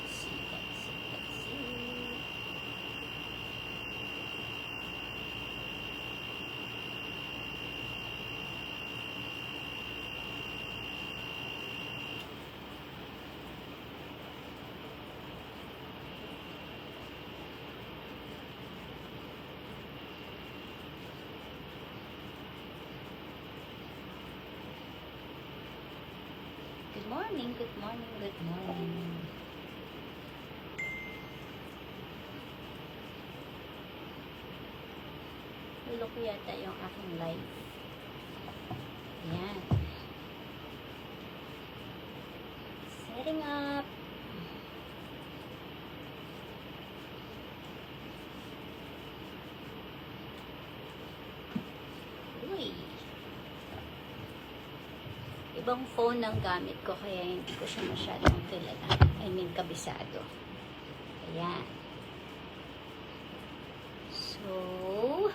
let's see. Good morning. Ulo ko yata yung aking live. Ayan. Setting up. Uy. Ibang phone ang gamit ko kaya hindi ko siya masyadong kilala. I mean, kabisado. Ayan. So,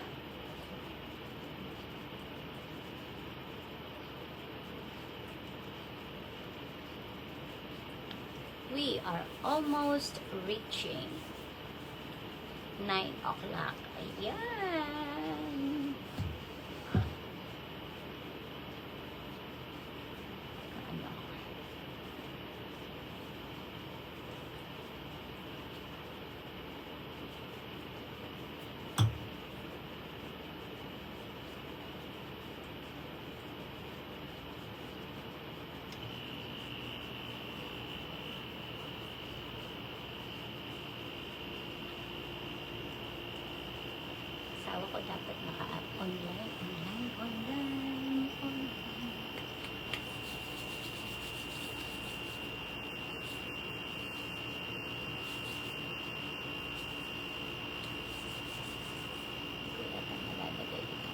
we are almost reaching 9 o'clock. Ayan. Asawa ko dapat naka-up online. Hindi ko yata nalalagay ito.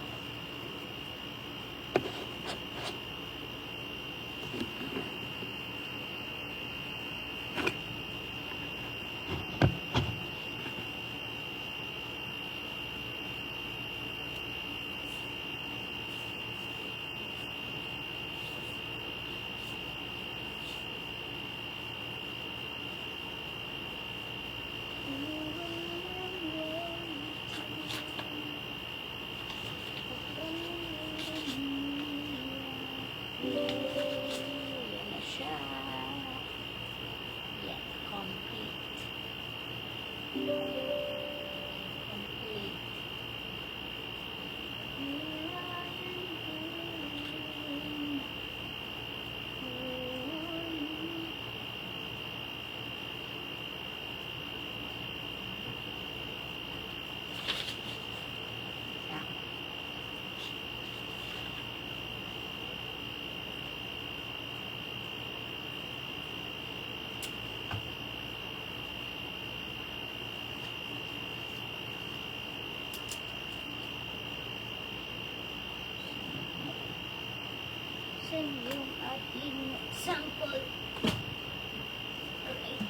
Yan na siya. Yan, complete. Sa yung ating sample. Alright.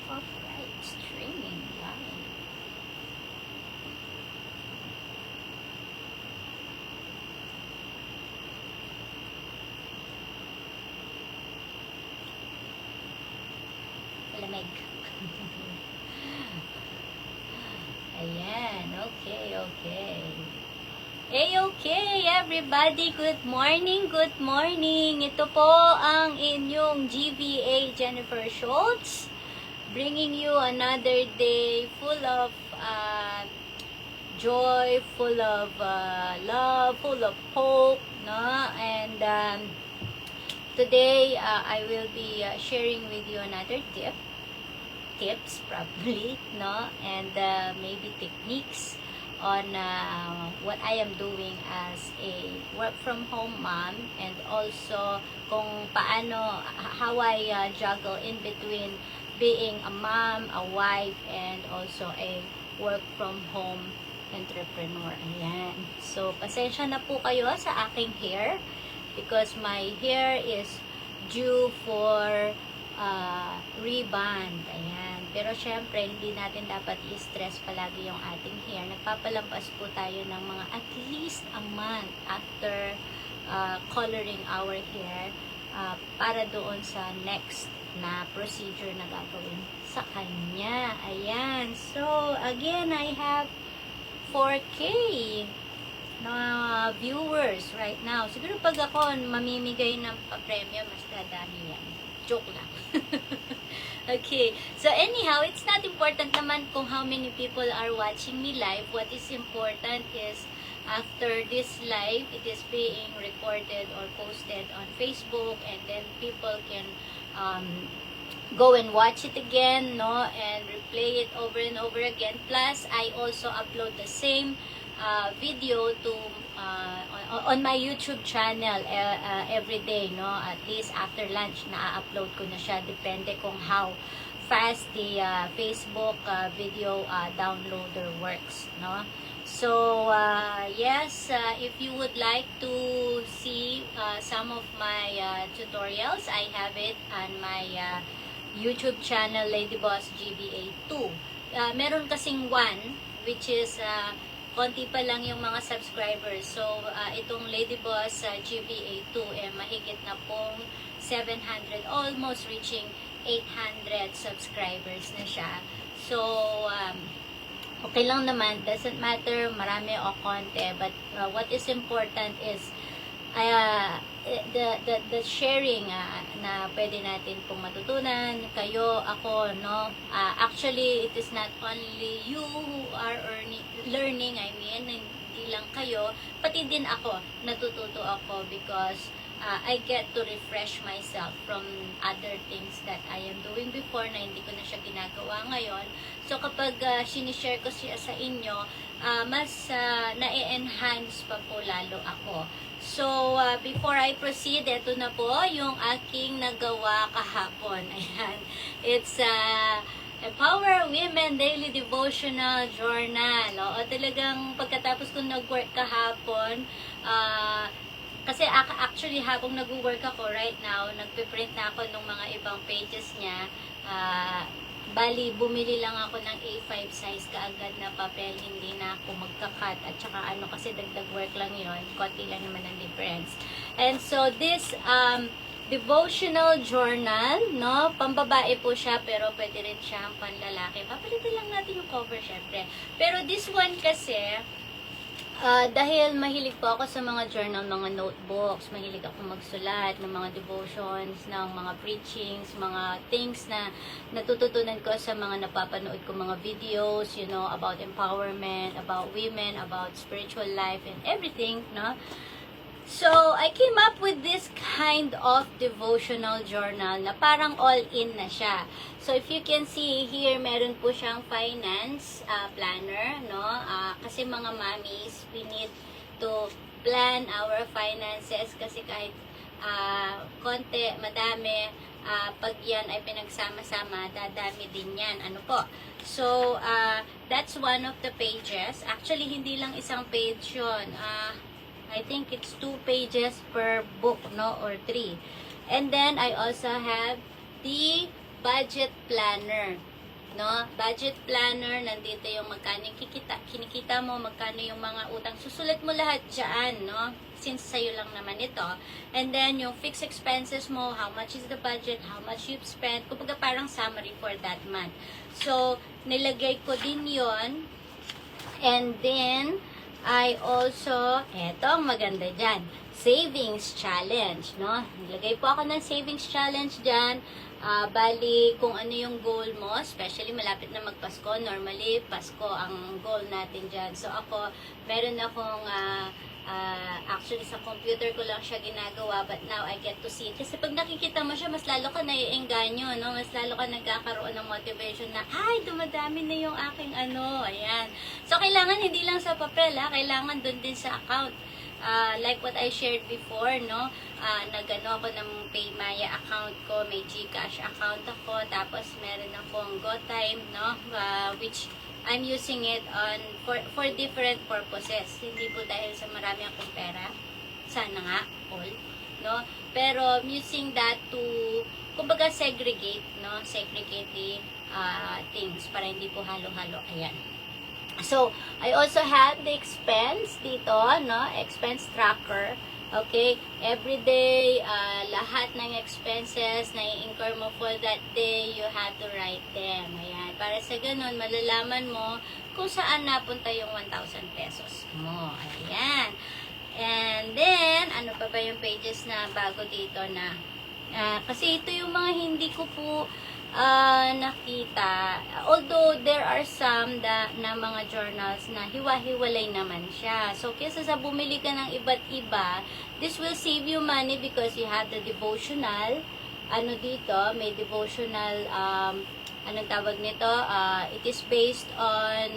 Alright, streaming live. Lamig. Ayan, okay. Okay, everybody, good morning. Ito po ang inyong GVA Jennifer Schultz. bringing you another day full of joy, full of love, full of hope, no? And today I will be sharing with you another tips probably, no? And maybe techniques on what I am doing as a work from home mom, and also kung paano, how I juggle in between being a mom, a wife, and also a work from home entrepreneur. Ayan. So, pasensya na po kayo sa aking hair because my hair is due for rebond. Ayan. Pero syempre, hindi natin dapat i-stress palagi yung ating hair. Nagpapalampas po tayo ng mga at least a month after coloring our hair para doon sa next na procedure na gagawin sa kanya. Ayan. So, again, I have 4K na viewers right now. Siguro pag ako mamimigay ng pa-premium, mas dadami yan. Joke lang. Okay. So, anyhow, it's not important naman kung how many people are watching me live. What is important is after this live, it is being recorded or posted on Facebook, and then people can go and watch it again, no, and replay it over and over again. Plus, I also upload the same video to on my YouTube channel every day, no. At least after lunch, na-upload ko na siya. Depende kung how fast the Facebook video downloader works, no. So, yes, if you would like to see some of my tutorials, I have it on my YouTube channel, Lady Boss GBA2. Meron kasing one, which is konti pa lang yung mga subscribers. So, itong Lady Boss GBA2, mahigit na pong 700, almost reaching 800 subscribers na siya. So, okay lang naman, doesn't matter marami o konti, but what is important is the sharing na pwede natin pong matutunan, kayo, ako, no. Actually, it is not only you who are learning, I mean, hindi lang kayo, pati din ako, natututo ako because I get to refresh myself from other things that I am doing before na hindi ko na siya ginagawa ngayon. So, kapag sinishare ko siya sa inyo, mas na-enhance pa po lalo ako. So, before I proceed, ito na po yung aking nagawa kahapon. Ayan. It's Empower Women Daily Devotional Journal. O, talagang pagkatapos kong nag-work kahapon, kasi actually habang nag-work ako right now, nagpe-print na ako ng mga ibang pages niya. Bali, bumili lang ako ng A5 size kaagad na papel, hindi na ako magka-cut at saka kasi dagdag work lang yon, konti lang naman ang difference. And so this devotional journal, no, pambabae po siya pero pwede rin siyang panlalaki. Papalitan lang natin yung cover syempre. Pero this one kasi dahil mahilig po ako sa mga journal, mga notebooks, mahilig ako magsulat ng mga devotions, ng mga preachings, mga things na natututunan ko sa mga napapanood ko mga videos, you know, about empowerment, about women, about spiritual life, and everything, no? So, I came up with this kind of devotional journal na parang all-in na siya. So, if you can see here, meron po siyang finance planner, no? Kasi mga mommies, we need to plan our finances kasi kahit konti, madami, pag yan ay pinagsama-sama, dadami din yan. Ano po? So, that's one of the pages. Actually, hindi lang isang page yun. I think it's 2 pages per book, no, or 3. And then I also have the budget planner, no? Budget planner, nandito yung magkano kinikita mo, magkano yung mga utang. Susulat mo lahat diyan, no? Since sa'yo lang naman ito. And then yung fixed expenses mo, how much is the budget, how much you've spent, kumbaga parang summary for that month. So, nilagay ko din yon. And then I also, eto maganda dyan, savings challenge, no? Nilagay po ako ng savings challenge dyan. Bali, kung ano yung goal mo, especially malapit na magpasko, normally, Pasko ang goal natin dyan. So ako, meron akong, actually sa computer ko lang siya ginagawa, but now I get to see it. Kasi pag nakikita mo siya, mas lalo ka naiengganyo, no? Mas lalo ka nagkakaroon ng motivation na, ay, dumadami na yung aking ano, ayan. So, kailangan hindi lang sa papel, kailangan dun din sa account. Like what I shared before, no? Nagano ako ng Paymaya account ko, may GCash account ako, tapos meron akong GoTime, no? Which I'm using it on for different purposes. Hindi po dahil sa marami akong pera. Sana nga, all, no? Pero I'm using that to, kumbaga segregate, no? Segregate the things para hindi po halo-halo. Ayan. So, I also have the expense dito, no? Expense tracker. Okay? Every day, lahat ng expenses na i-incur mo for that day, you have to write them. Ayan. Para sa ganun, malalaman mo kung saan napunta yung 1,000 pesos mo. Ayan. And then, ano pa ba yung pages na bago dito na, kasi ito yung mga hindi ko po nakita. Although there are some na mga journals na hiwa-hiwalay naman siya. So, kesa sa bumili ka ng iba't iba, this will save you money because you have the devotional. Ano dito, may devotional, anong tawag nito? It is based on,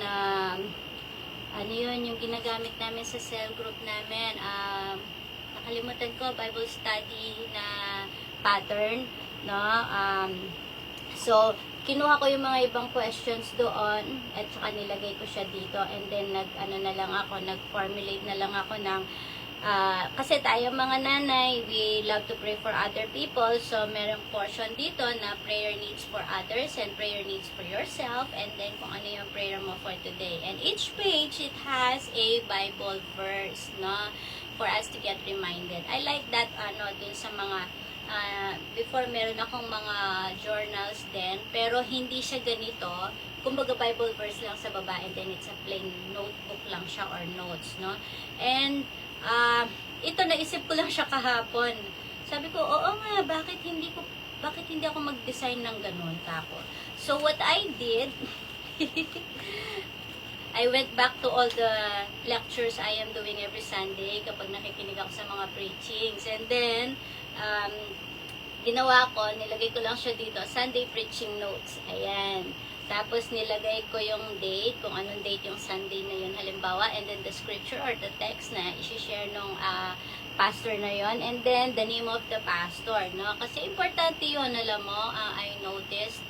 ano yun, yung ginagamit namin sa cell group namin. Nakalimutan ko, Bible study na pattern, no? So, kinuha ko yung mga ibang questions doon at saka nilagay ko siya dito and then nag-formulate na lang ako ng kasi tayo mga nanay, we love to pray for other people. So, merong portion dito na prayer needs for others and prayer needs for yourself and then kung ano yung prayer mo for today. And each page, it has a Bible verse, no? For us to get reminded. I like that, dun sa mga before meron akong mga journals din, pero hindi siya ganito. Kumbaga Bible verse lang sa baba and then it's a plain notebook lang siya or notes, no? And ito naisip ko lang siya kahapon. Sabi ko, oo nga, bakit hindi ako mag-design ng ganun kako? So what I did, I went back to all the lectures I am doing every Sunday kapag nakikinig ako sa mga preachings. And then, ginawa ko, nilagay ko lang siya dito, Sunday preaching notes. Ayan. Tapos, nilagay ko yung date, kung anong date yung Sunday na yun, halimbawa, and then the scripture or the text na isi-share nung pastor na yon, and then the name of the pastor, no? Kasi importante yun, alam mo, I noticed,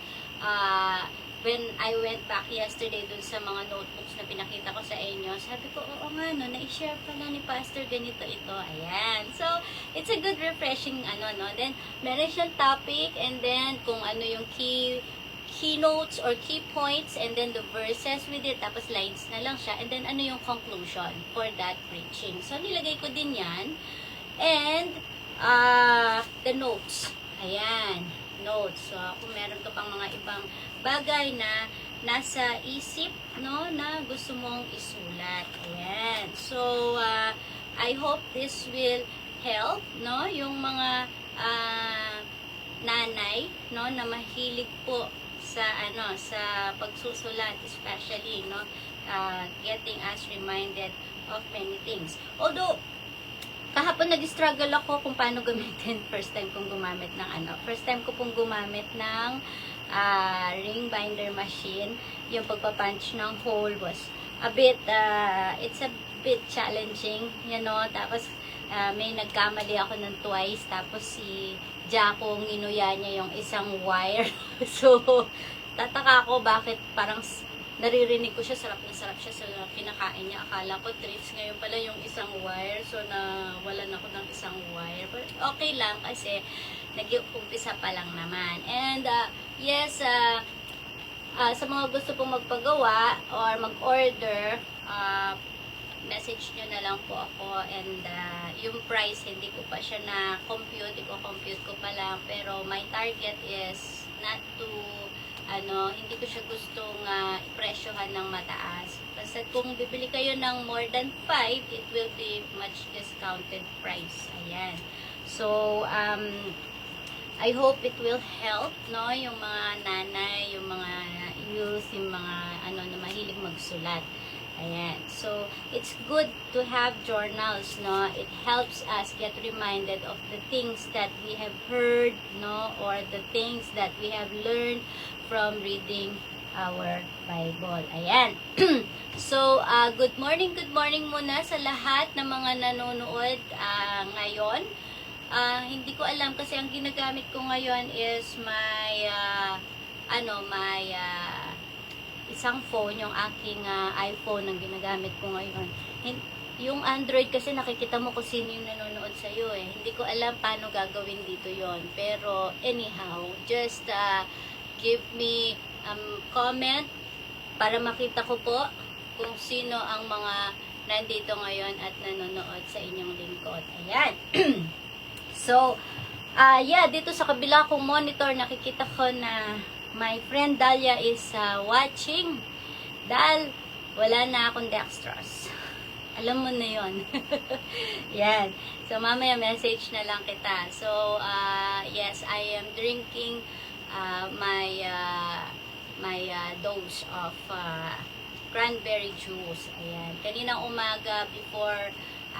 when I went back yesterday dun sa mga notebooks na pinakita ko sa inyo, sabi ko, oo nga, no, na-share pala ni pastor ganito ito. Ayan. So, it's a good refreshing, no. Then, meron siyang topic, and then, kung ano yung keynotes or key points, and then the verses with it, tapos lines na lang siya, and then, ano yung conclusion for that preaching. So, nilagay ko din yan. And, the notes. Ayan. Notes. So, kung meron ka pang mga ibang bagay na nasa isip, no, na gusto mong isulat. Ayan. So, I hope this will help, no, yung mga nanay, no, na mahilig po sa, sa pagsusulat, especially, no, getting us reminded of many things. Although, kahapon nag-struggle ako kung paano gamitin. First time kong gumamit ng ring binder machine. Yung pagpapunch ng hole was a bit, it's a bit challenging, Tapos, may nagkamali ako ng twice. Tapos, si Jaco, nginuya niya yung isang wire. So, tataka ako bakit parang naririnig ko siya, sarap siya sa kinakain niya. Akala ko trips, ngayon pala yung isang wire. So, nawalan ako ng isang wire. But okay lang kasi nag-umpisa pa lang naman. And, yes, sa mga gusto pong magpagawa or mag-order, message nyo na lang po ako. And, yung price, hindi ko pa siya na-compute. Compute ko pa lang. Pero, my target is not to hindi ko siya gustong ipresyohan ng mataas. Basta kung bibili kayo ng more than 5, it will be much discounted price. Ayan. So, I hope it will help, no? Yung mga nanay, yung mga youth, yung mga na mahilig magsulat. Ayan. So, it's good to have journals, no? It helps us get reminded of the things that we have heard, no? Or the things that we have learned from reading our Bible. Ayan. So, good morning muna sa lahat ng mga nanonood ngayon. Hindi ko alam kasi ang ginagamit ko ngayon is my isang phone, yung aking iPhone ang ginagamit ko ngayon. Yung Android kasi nakikita mo kung sino yung nanonood sa'yo eh. Hindi ko alam paano gagawin dito yon. Pero anyhow, just give me comment para makita ko po kung sino ang mga nandito ngayon at nanonood sa inyong lingkod. Ayan. So, dito sa kabila kong monitor, nakikita ko na my friend Dalia is watching. Dahil wala na akong dextrose. Alam mo na yon. Yan. So, mamaya message na lang kita. So, yes, I am drinking my dose of cranberry juice. Ayan. Kaninang umaga, before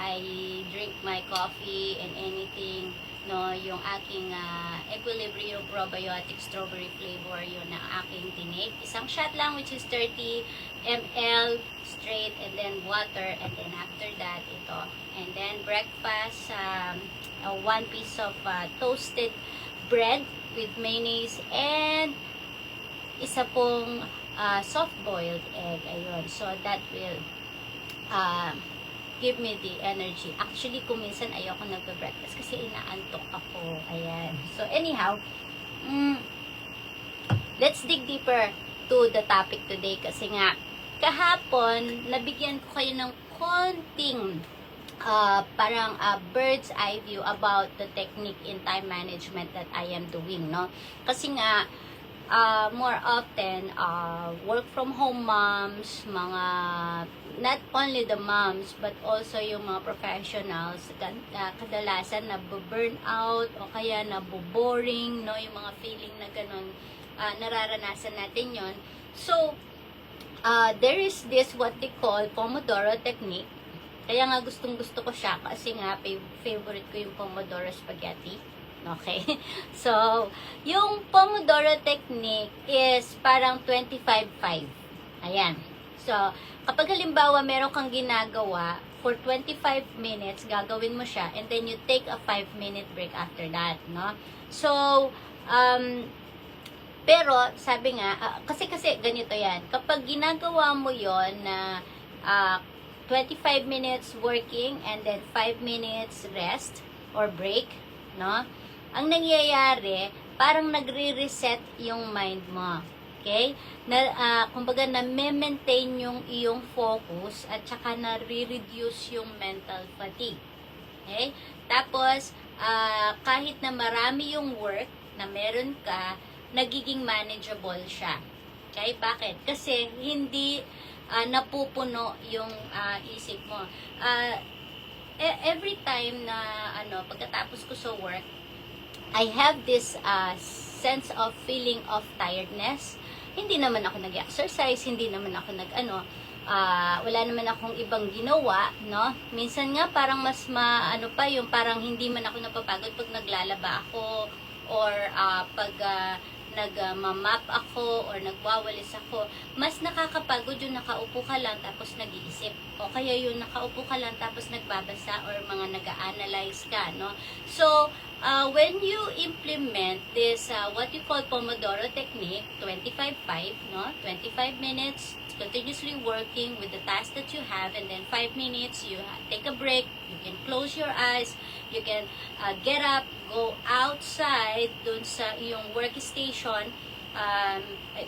I drink my coffee and anything, no, yung aking Equilibrium probiotic strawberry flavor, yun ang aking tinig. Isang shot lang, which is 30 ml straight, and then water, and then after that, ito. And then breakfast, 1 piece of toasted bread with mayonnaise, and isa pong soft-boiled egg. Ayun. So, that will give me the energy. Actually, kung minsan ayoko nagbe-breakfast kasi inaantok ako. Ayan. So, anyhow, let's dig deeper to the topic today kasi nga, kahapon, nabigyan ko kayo ng konting parang bird's eye view about the technique in time management that I am doing, no? Kasi nga, more often, work from home moms, mga, not only the moms, but also yung mga professionals, kadalasan nabu-burn out, o kaya nabu-boring, no? Yung mga feeling na ganun, nararanasan natin yon. So, there is this, what they call, Pomodoro technique. Kaya nga gustong-gusto ko siya, kasi nga, favorite ko yung Pomodoro spaghetti. Okay? So, yung Pomodoro technique is parang 25-5. Ayan. So, kapag halimbawa meron kang ginagawa, for 25 minutes, gagawin mo siya, and then you take a 5-minute break after that, no? So, pero, sabi nga, kasi ganito yan, kapag ginagawa mo yon na 25 minutes working, and then 5 minutes rest, or break, no? Ang nangyayari, parang nagre-reset yung mind mo. Okay? Kumbaga, na-maintain yung iyong focus at saka na-reduce yung mental fatigue. Okay? Tapos, kahit na marami yung work na meron ka, nagiging manageable siya. Okay? Bakit? Kasi hindi napupuno yung isip mo. Every time na pagkatapos ko sa work, I have this sense of feeling of tiredness. Hindi naman ako nag-exercise, hindi naman ako wala naman akong ibang ginawa, no? Minsan nga parang mas pa yung parang hindi man ako napapagod pag naglalaba ako, or pag nagmamap ako or nagwawalis ako. Mas nakakapagod yung nakaupo ka lang tapos nag-iisip, o kaya yung nakaupo ka lang tapos nagbabasa or mga nag-a-analyze ka, no? So, when you implement this, what you call Pomodoro technique, 25-5, no? 25 minutes, continuously working with the task that you have, and then 5 minutes, you take a break, you can close your eyes, you can get up, go outside, dun sa yung workstation,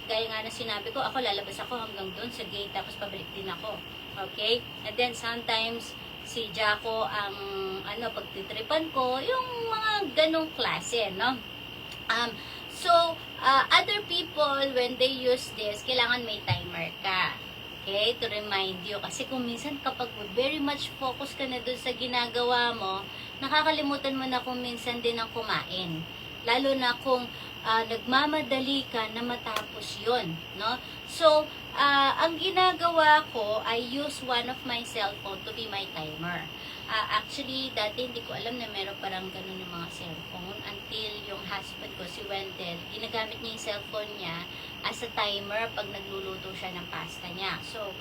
gaya nga na sinabi ko, ako lalabas ako hanggang dun sa gate, tapos pabalik din ako. Okay? And then sometimes, si Jaco ang pagtitripan ko, yung mga ganong klase, no? So, other people, when they use this, kailangan may timer ka. Okay? To remind you. Kasi kung minsan kapag very much focus ka na dun sa ginagawa mo, nakakalimutan mo na kung minsan din ang kumain. Lalo na kung nagmamadali ka na matapos yon, no? So, ang ginagawa ko, I use one of my cellphone to be my timer. Actually, dati hindi ko alam na meron parang ganun yung mga cellphone until yung husband ko, si Wendell, ginagamit niya yung cellphone niya as a timer pag nagluluto siya ng pasta niya. So,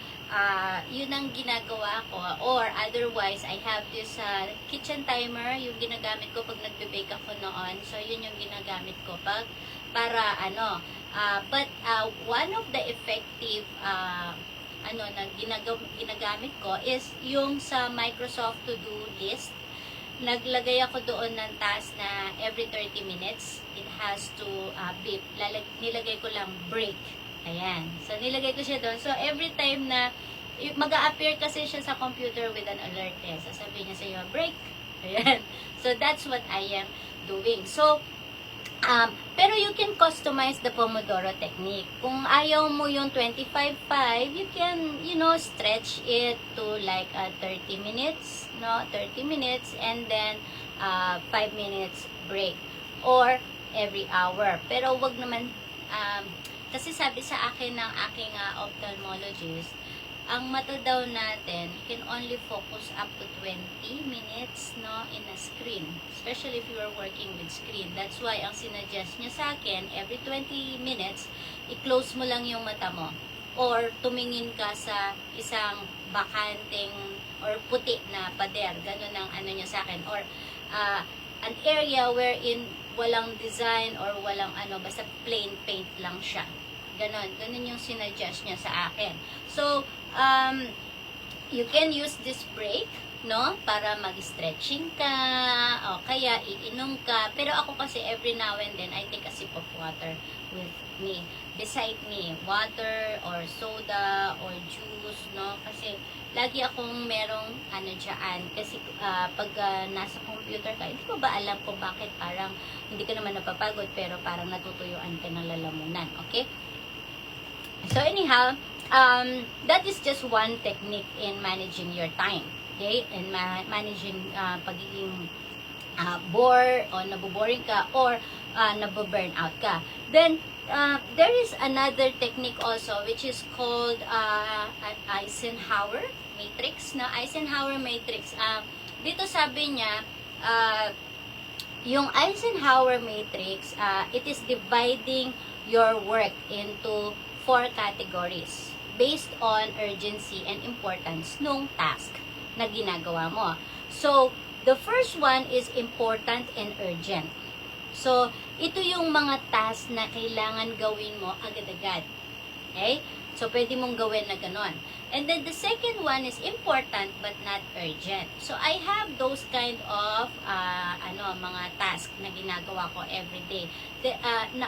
yun ang ginagawa ko. Or otherwise, I have this kitchen timer, yung ginagamit ko pag nagbe-bake ako noon. So, yun yung ginagamit ko para but one of the effective na ginagamit ko is yung sa Microsoft To-Do list. Naglagay ako doon ng task na every 30 minutes, it has to beep. Nilagay ko lang break. Ayan. So, nilagay ko siya doon. So, every time na mag-a-appear kasi siya sa computer with an alert. Sasabihin niya sa iyo, break. Ayan. So, that's what I am doing. So, pero you can customize the Pomodoro technique. Kung ayaw mo yung 25-5, you can, stretch it to like 30 minutes, 30 minutes and then 5 minutes break. Or every hour. Pero wag naman, kasi sabi sa akin ng aking ophthalmologist, ang mata daw natin can only focus up to 20 minutes in a screen, especially if you are working with screen. That's why ang sinuggest niya sa akin, every 20 minutes i-close mo lang yung mata mo or tumingin ka sa isang bakanteng or puti na pader. Ganun ang niya sa akin, or an area wherein walang design or walang basta plain paint lang siya. Ganun yung sinuggest niya sa akin. So, you can use this break, para mag-stretching ka, o kaya iinom ka. Pero ako kasi every now and then, I take a sip of water with me. Beside me, water or soda or juice, Kasi lagi akong merong dyan. Kasi pag nasa computer ka, hindi ko ba alam kung bakit parang hindi ka naman napapagod, pero parang natutuyuan ka ng lalamunan. Okay? So anyhow, that is just one technique in managing your time, okay? And managing pagiging bore o naboboring ka or naboburnout ka. Then, there is another technique also which is called Eisenhower matrix. Eisenhower matrix. Dito sabi niya, yung Eisenhower matrix, it is dividing your work into 4 categories based on urgency and importance nung task na ginagawa mo. So, the first one is important and urgent. So, ito yung mga task na kailangan gawin mo agad-agad. Okay? So, pwede mong gawin na ganon. And then, the second one is important but not urgent. So, I have those kind of mga task na ginagawa ko everyday.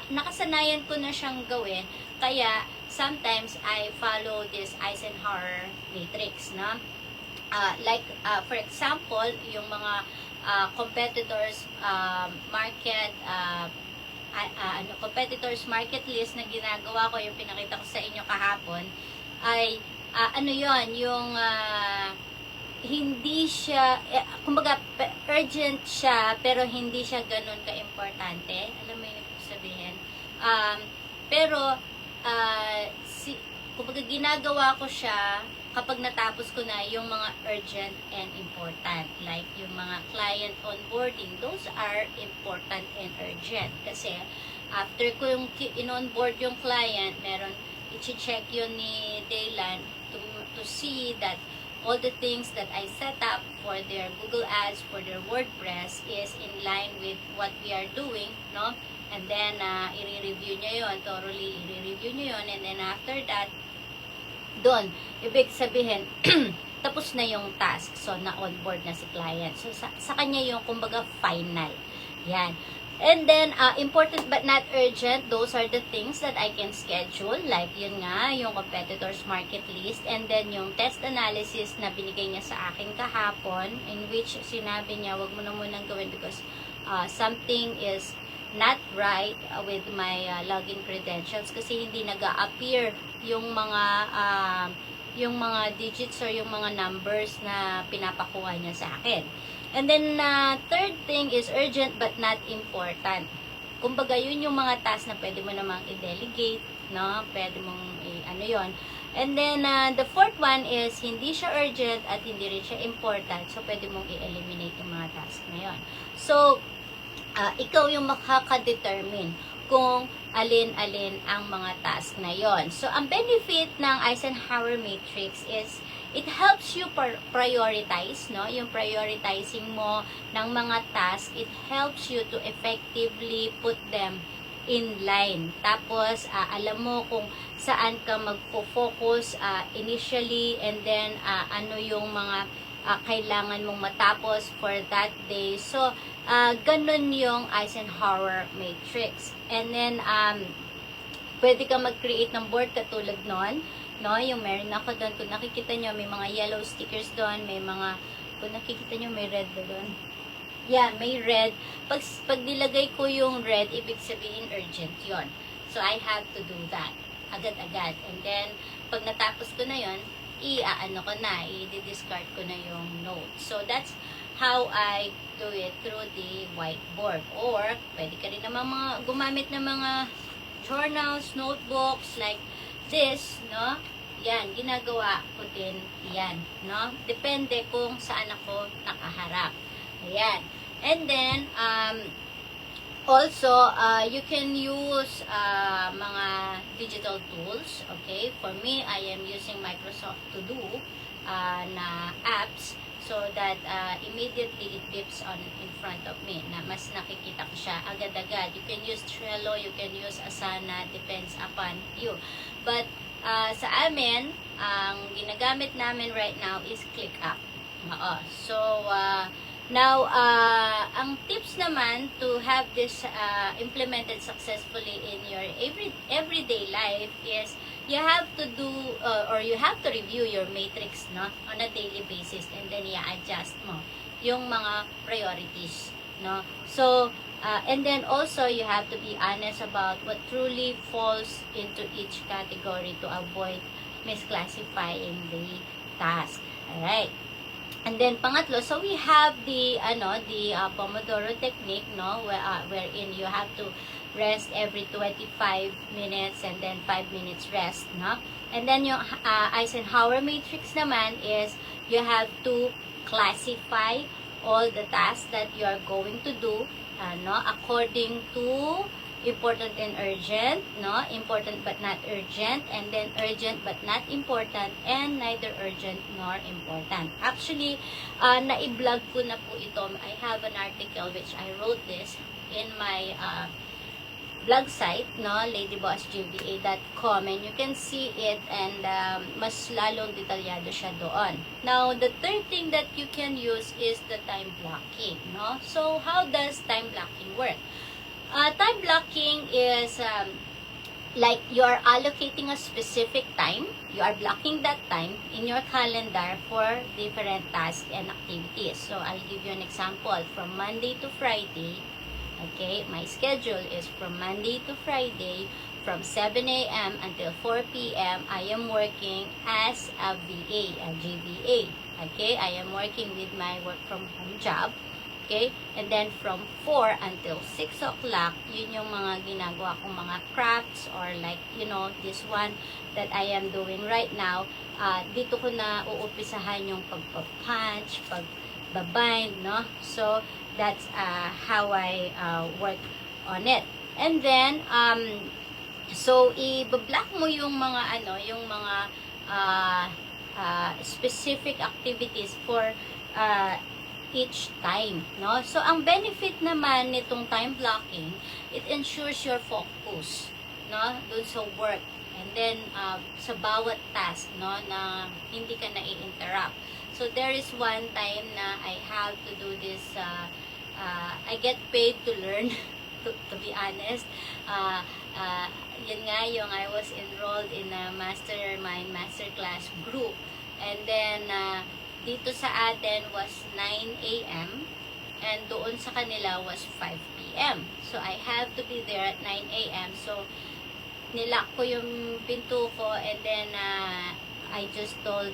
Nakasanayan ko na siyang gawin, kaya sometimes I follow this Eisenhower matrix, for example, yung mga competitors competitors market list na ginagawa ko, yung pinakita ko sa inyo kahapon, ay yung hindi siya, kumbaga urgent siya pero hindi siya ganun ka-importante. Alam mo yung sabihin? Pero kumbaga ginagawa ko siya kapag natapos ko na yung mga urgent and important. Like yung mga client onboarding, those are important and urgent. Kasi after ko yung in-onboard yung client, meron i-check yun ni Daylan to see that all the things that I set up for their Google Ads, for their WordPress is in line with what we are doing, And then, i-review nyo yun, thoroughly i-review nyo yun, and then after that, doon, ibig sabihin, tapos na yung task, so na-onboard na si client. So, sa kanya yung, kumbaga, final. Yan. And then, important but not urgent, those are the things that I can schedule. Like, yun nga, yung competitors market list. And then, yung test analysis na binigay niya sa akin kahapon, in which sinabi niya, wag mo na munang gawin because something is not right with my login credentials kasi hindi nag-a-appear yung mga digits or yung mga numbers na pinapakuha niya sa akin. And then, third thing is urgent but not important. Kumbaga, yun yung mga tasks na pwede mo namang i-delegate, no? Pwede mong ano yon. And then, the fourth one is hindi siya urgent at hindi rin siya important. So, pwede mong i-eliminate yung mga tasks na yon. So, ikaw yung makaka-determine kung alin-alin ang mga task na yon. So, ang benefit ng Eisenhower Matrix is it helps you prioritize, no? Yung prioritizing mo ng mga task, it helps you to effectively put them in line. Tapos, alam mo kung saan ka magpo-focus initially, and then ano yung mga kailangan mong matapos for that day. So, ganun yung Eisenhower Matrix. And then, pwede ka mag-create ng board katulad nun, no? Yung meron ako doon. Kung nakikita nyo, may mga yellow stickers doon, may mga, kung nakikita nyo, may red doon. Yeah, may red. Pag nilagay ko yung red, ibig sabihin urgent yon. So, I have to do that. Agad-agad. And then, pag natapos ko na yon, i-discard ko na yung note. So, that's how I do it through the whiteboard. Or, pwede ka rin naman gumamit ng mga journals, notebooks, like this, no? Yan, ginagawa ko din yan, no? Depende kung saan ako nakaharap. Ayan. And then, also, you can use mga digital tools. Okay? For me, I am using Microsoft To Do na apps so that immediately it beeps on in front of me na mas nakikita ko siya agad-agad. You can use Trello, you can use Asana, depends upon you. But sa amin, ang ginagamit namin right now is ClickUp. So, now, ang tips naman to have this implemented successfully in your everyday life is you have to do or you have to review your matrix, no, on a daily basis, and then i-adjust mo yung mga priorities, no. So, and then also you have to be honest about what truly falls into each category to avoid misclassifying the task. Alright. And then pangatlo, so we have the Pomodoro technique, no, wherein you have to rest every 25 minutes and then 5 minutes rest, no. And then yung Eisenhower matrix naman is you have to classify all the tasks that you are going to do, according to important and urgent, no? Important but not urgent, and then urgent but not important, and neither urgent nor important. Actually, na-i-blog ko na po ito. I have an article which I wrote this in my blog site, no? ladybossgva.com, and you can see it, and mas lalong detalyado siya doon. Now, the third thing that you can use is the time blocking, no? So, how does time blocking work? Time blocking is like you are allocating a specific time. You are blocking that time in your calendar for different tasks and activities. So, I'll give you an example. From Monday to Friday, okay, my schedule is from Monday to Friday, from 7 a.m. until 4 p.m. I am working as a VA, a GVA. Okay, I am working with my work from home job. Okay? And then from 4 until 6 o'clock, yun yung mga ginagawa kong mga crafts, or like, this one that I am doing right now. Dito ko na uupisahan yung pagpa-punch, pagbabind, no? So, that's how I work on it. And then, so, i-block mo yung mga, yung mga specific activities for each time, no? So, ang benefit naman nitong time blocking, it ensures your focus, no? Doon sa work. And then, sa bawat task, no? Na hindi ka na-i-interrupt. So, there is one time na I have to do this, I get paid to learn, to be honest. Yun nga, yung I was enrolled in a masterclass group. And then, dito sa atin was 9 a.m. and doon sa kanila was 5 p.m. So, I have to be there at 9 a.m. So, nilock ko yung pinto ko, and then, I just told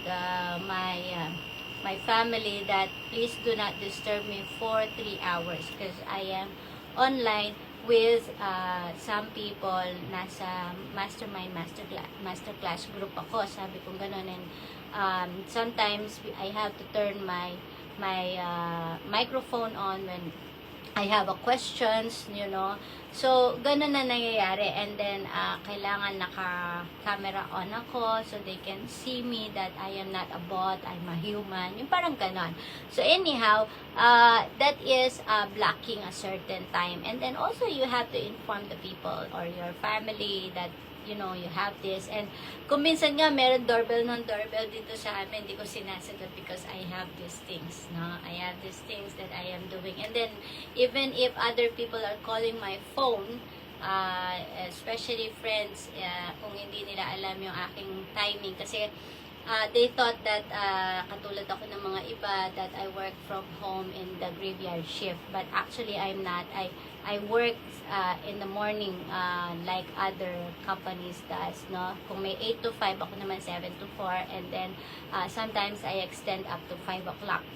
my family that please do not disturb me for 3 hours because I am online with some people. Nasa mastermind, masterclass group ako. Sabi ko gano'n. And sometimes I have to turn my microphone on when I have a questions, you know. So, ganun na nangyayari. And then, kailangan naka-camera on ako so they can see me that I am not a bot, I'm a human. Yung parang ganon. So, anyhow, that is blocking a certain time. And then, also, you have to inform the people or your family that you know, you have this. And kung minsan nga, meron doorbell dito sa amin, hindi ko sinasagot because I have these things, no? I have these things that I am doing. And then, even if other people are calling my phone, especially friends, kung hindi nila alam yung aking timing, kasi they thought that katulad ako ng mga iba that I work from home in the graveyard shift, but actually I'm not. I work in the morning like other companies does, no? Kung may 8 to 5, ako naman 7 to 4, and then sometimes I extend up to 5 o'clock.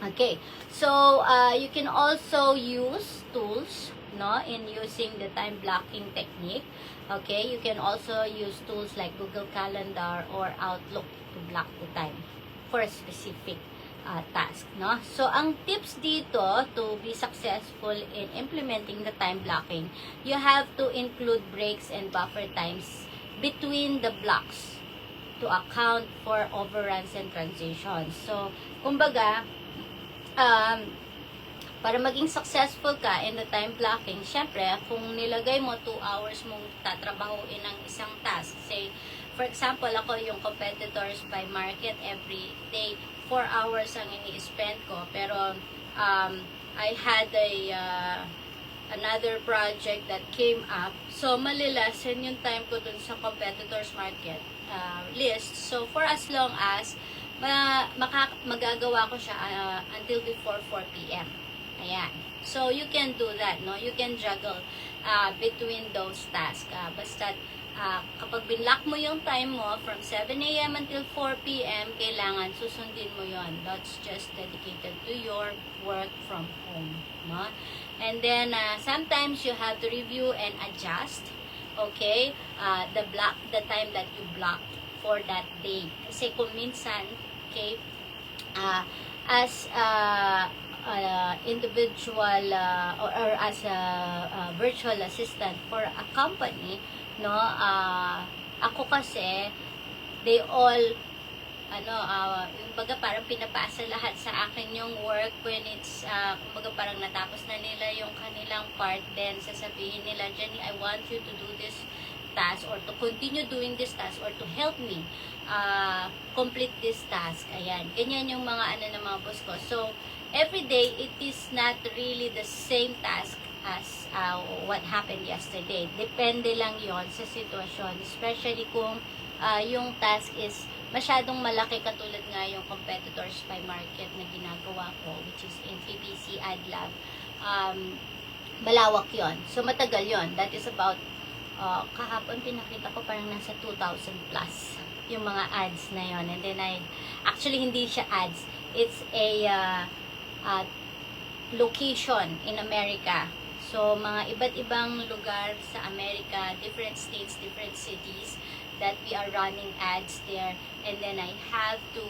Okay, so you can also use tools, no, in using the time blocking technique. Okay, you can also use tools like Google Calendar or Outlook to block the time for a specific task, no? So, ang tips dito to be successful in implementing the time blocking, you have to include breaks and buffer times between the blocks to account for overruns and transitions. So, kumbaga, para maging successful ka in the time blocking, syempre, kung nilagay mo 2 hours mong tatrabahuin ng isang task, say, for example, ako yung competitors by market every day, 4 hours ang ini-spend ko, pero I had another project that came up, so malilasen yung time ko dun sa competitors market list. So, for as long as magagawa ko siya until before 4 p.m. Ayan. So, you can do that, no? You can juggle between those tasks. Basta, kapag binlock mo yung time mo from 7 a.m. until 4 p.m., kailangan susundin mo yon. That's just dedicated to your work from home, no? And then, sometimes you have to review and adjust, okay, the time that you blocked for that day. Kasi kung minsan, okay, as individual or as a virtual assistant for a company, no, ako kasi they all yung baga parang pinapasa lahat sa akin yung work when it's kumbaga parang natapos na nila yung kanilang part, then sasabihin nila, Jenny, I want you to do this task or to continue doing this task or to help me complete this task. Ayan, ganyan yung mga ng mga boss ko. So, every day, it is not really the same task as what happened yesterday. Depende lang yon sa sitwasyon. Especially kung yung task is masyadong malaki, katulad nga yung competitors by market na ginagawa ko, which is in PPC Ad Lab. Malawak yon. So, matagal yon. That is about, kahapon pinakita ko parang nasa 2,000 plus yung mga ads na yon. And then actually hindi siya ads. It's a location in America. So, mga iba't ibang lugar sa America, different states, different cities, that we are running ads there. And then I have to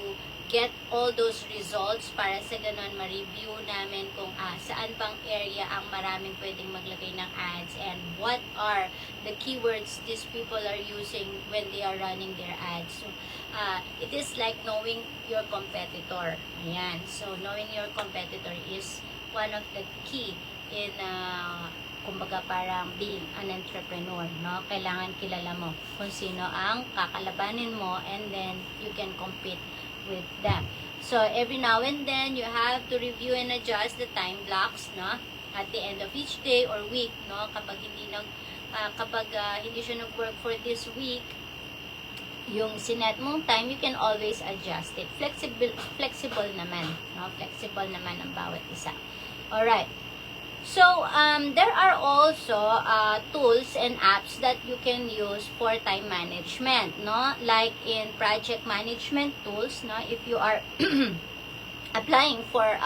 get all those results para sa ganun ma-review namin kung saan bang area ang maraming pwedeng maglagay ng ads and what are the keywords these people are using when they are running their ads. So, it is like knowing your competitor. Ayan. So, knowing your competitor is one of the key in kumbaga parang being an entrepreneur, no? Kailangan kilala mo kung sino ang kakalabanin mo and then you can compete with them. So, every now and then, you have to review and adjust the time blocks, no? At the end of each day or week, no? Kapag hindi siya nag-work for this week, yung sinet mong time, you can always adjust it. Flexible naman, no? Flexible naman ang bawat isa. Alright. So, there are also tools and apps that you can use for time management, no? Like in project management tools, no? If you are applying for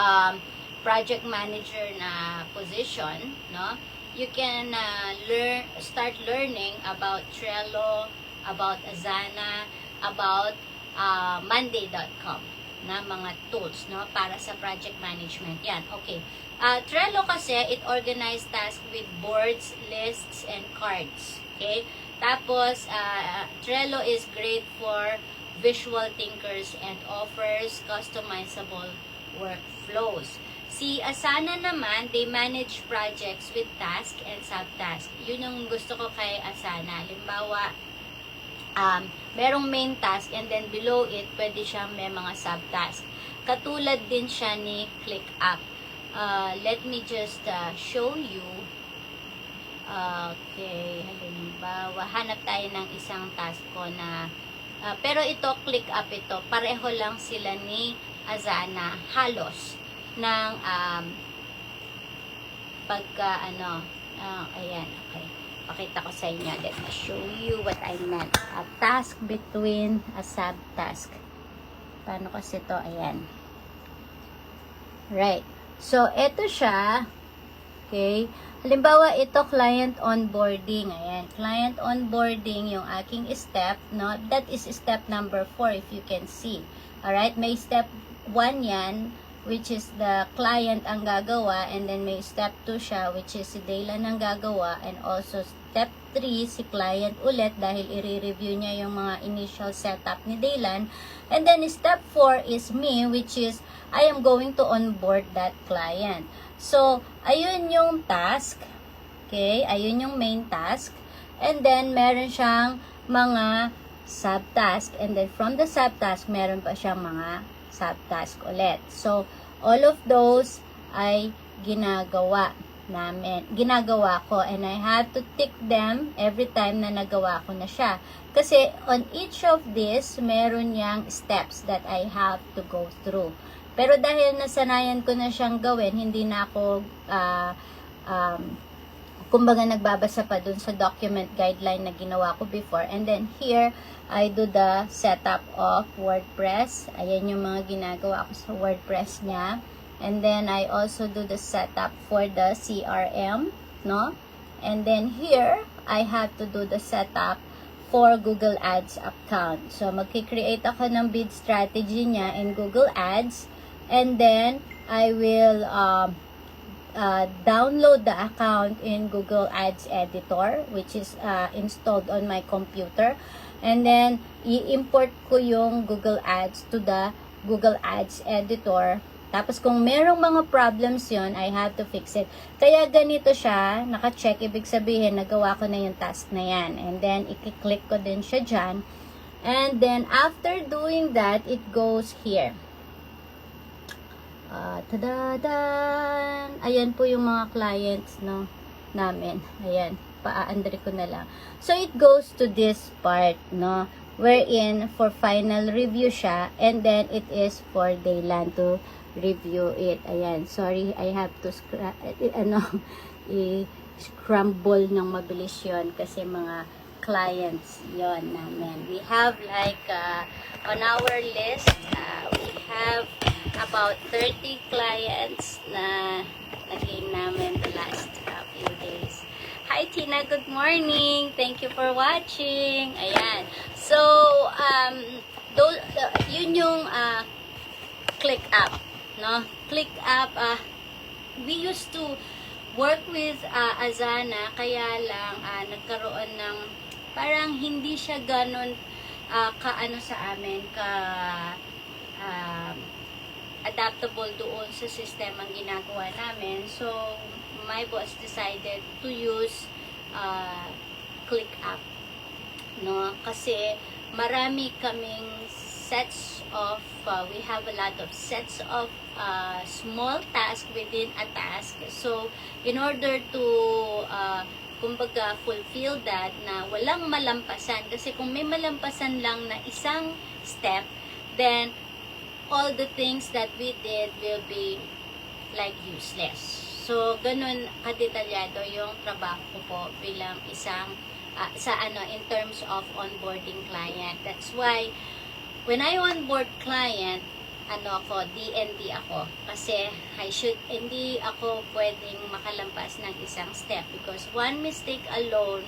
project manager na position, no? You can start learning about Trello, about Asana, about Monday.com na mga tools, no? Para sa project management. Yan, okay. Trello kasi, it organized tasks with boards, lists, and cards. Okay? Tapos, Trello is great for visual thinkers and offers customizable workflows. Si Asana naman, they manage projects with task and subtask. Yun yung gusto ko kay Asana. Halimbawa, merong main task and then below it, pwede siyang may mga subtask. Katulad din siya ni ClickUp. Let me just show you. Okay, halimbawa, hanap tayo ng isang task ko na, pero ito, ClickUp ito, pareho lang sila ni Asana, halos, ng, ayan, okay. Pakita ko sa inyo. Let me show you what I meant. A task between a subtask. Paano kasi ito? Ayan. Right. So, ito siya. Okay. Halimbawa, ito client onboarding. Ayan. Client onboarding, yung aking step. No? That is step number 4 if you can see. Alright. May step 1 yan, which is the client ang gagawa, and then may step 2 siya, which is si Daylan ang gagawa, and also step 3, si client ulit, dahil i-review niya yung mga initial setup ni Daylan, and then step 4 is me, which is, I am going to onboard that client. So, ayun yung task, okay, ayun yung main task, and then meron siyang mga subtask, and then from the subtask, meron pa siyang mga subtask ulit. So, all of those ay ginagawa ko, and I have to tick them every time na nagawa ko na siya. Kasi on each of this, meron yang steps that I have to go through. Pero dahil nasanayan ko na siyang gawin, hindi na ako kumbaga nagbabasa pa dun sa document guideline na ginawa ko before. And then here, I do the setup of WordPress. Ayan yung mga ginagawa ko sa WordPress niya. And then I also do the setup for the CRM, no? And then here, I have to do the setup for Google Ads account. So, magki-create ako ng bid strategy niya in Google Ads. And then, I will download the account in Google Ads Editor, which is installed on my computer. And then, i-import ko yung Google Ads to the Google Ads Editor. Tapos, kung merong mga problems yon, I have to fix it. Kaya ganito siya, naka-check, ibig sabihin, nagawa ko na yung task na yan. And then, i-click ko din siya dyan. And then, after doing that, it goes here. Tadadan! Ayan po yung mga clients, no, namin. Ayan, pa-under ko na lang. So, it goes to this part, no, wherein for final review siya, and then it is for Daylan to review it. Ayan, sorry, I have to i-scramble ng mabilis yun kasi mga clients yon namin. We have like on our list, we have about 30 clients na naging namin the last few days. Hi Tina, good morning. Thank you for watching. Ayan. So, yun yung ClickUp, no? ClickUp, we used to work with Asana, kaya lang nagkaroon ng parang hindi siya ganun kaano sa amin, adaptable doon sa sistemang ginagawa namin. So, my boss decided to use ClickUp, no? Kasi marami kaming sets of, we have a lot of sets of small tasks within a task. So, in order to kumbaga fulfill that, na walang malampasan, kasi kung may malampasan lang na isang step, then all the things that we did will be like useless. So, ganun kadetalyado yung trabaho ko po bilang isang in terms of onboarding client. That's why when I onboard client, DND ako. Kasi hindi ako pwedeng makalampas ng isang step because one mistake alone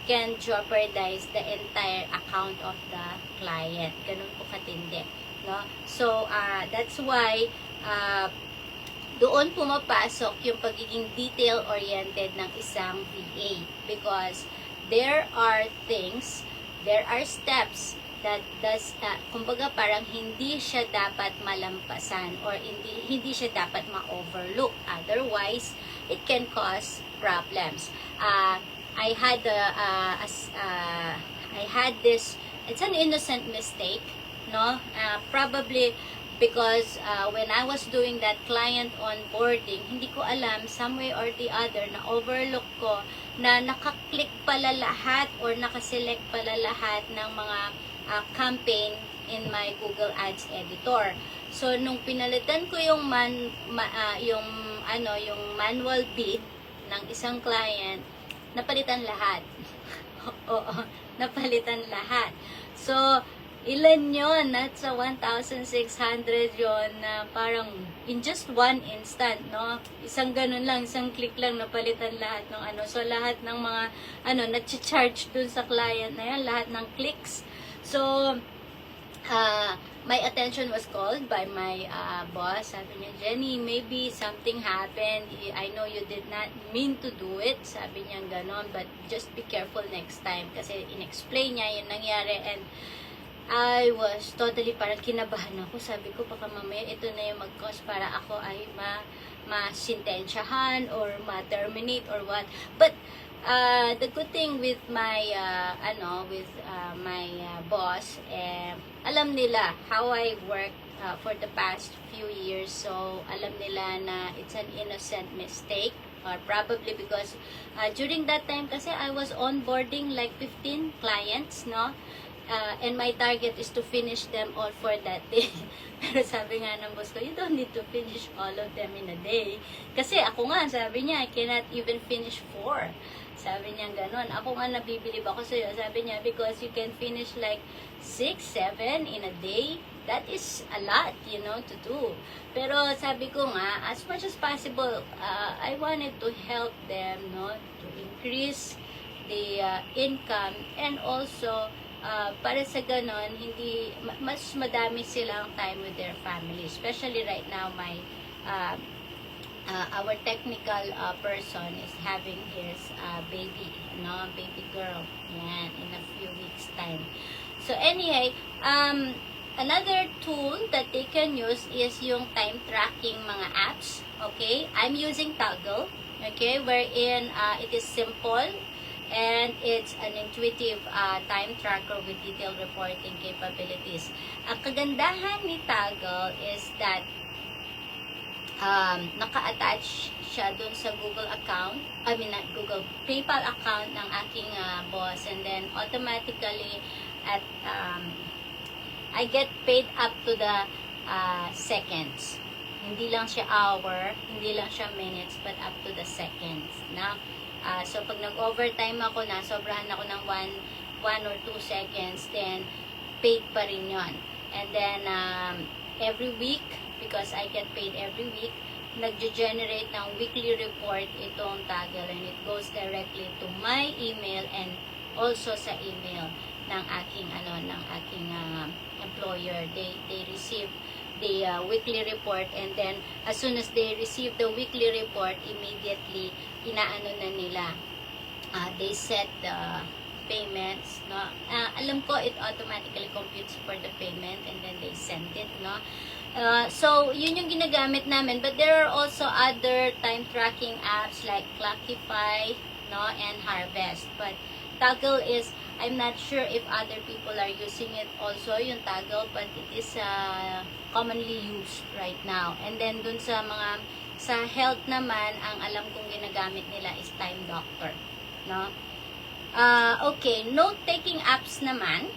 can jeopardize the entire account of the client. Ganun po katindi. No? So, that's why, doon pumapasok yung pagiging detail-oriented ng isang VA because there are steps that kumbaga parang hindi siya dapat malampasan or hindi siya dapat ma-overlook. Otherwise, it can cause problems. I had this, it's an innocent mistake, no? Probably because when I was doing that client onboarding, hindi ko alam, some way or the other, na overlook ko na nakaklik pala lahat or nakaselect pala lahat ng mga campaign in my Google Ads editor. So nung pinalitan ko yung yung manual bid ng isang client, napalitan lahat. Oo, napalitan lahat. So ilan yun? Nasa 1,600 yon na parang in just one instant, no? Isang ganun lang, isang click lang napalitan lahat ng So lahat ng mga na-charge dun sa client na yan, lahat ng clicks. So, my attention was called by my boss. Sabi niya, Jenny, maybe something happened. I know you did not mean to do it. Sabi niya ganon, but just be careful next time. Kasi in-explain niya yung nangyari and I was totally parang kinabahan ako. Sabi ko, baka mamaya ito na yung mag-cause para ako ay ma-sintensyahan or ma-terminate or what. But, the good thing with my boss, alam nila how I work for the past few years. So alam nila na it's an innocent mistake, or probably because during that time kasi I was onboarding like 15 clients, no? And my target is to finish them all for that day. Pero sabi nga ng boss ko, you don't need to finish all of them in a day. Kasi ako nga, sabi niya, I cannot even finish 4. Sabi niya ganon. Ako nga nabibilib ako sa'yo. Sabi niya, because you can finish like 6, 7 in a day. That is a lot, to do. Pero sabi ko nga, as much as possible, I wanted to help them, no, to increase the income and also para sa ganon, mas madami silang time with their family. Especially right now, our technical person is having his baby, baby girl, yan, in a few weeks time. So anyway, another tool that they can use is yung time tracking mga apps, okay? I'm using Toggle, okay, wherein it is simple and it's an intuitive time tracker with detailed reporting capabilities. Ang kagandahan ni Toggle is that naka-attach siya dun sa Google account, not Google, PayPal account ng aking boss, and then automatically I get paid up to the seconds. Hindi lang siya hour, hindi lang siya minutes, but up to the seconds. Na? So pag nag-overtime ako, sobrahan ako ng 1 or 2 seconds, then paid pa rin yon. And then every week, because I get paid every week, nagge-generate ng weekly report itong Toggle, and it goes directly to my email and also sa email ng aking employer. They receive the weekly report, and then as soon as they receive the weekly report, immediately inaano na nila, they set the payments, no? Alam ko it automatically computes for the payment and then they send it, no? So yun yung ginagamit namin, but there are also other time tracking apps like Clockify, no, and Harvest. But Toggle is, I'm not sure if other people are using it also, yung Toggle, but it is commonly used right now. And then dun sa health naman, ang alam kong ginagamit nila is Time Doctor, no? Okay, note-taking apps naman.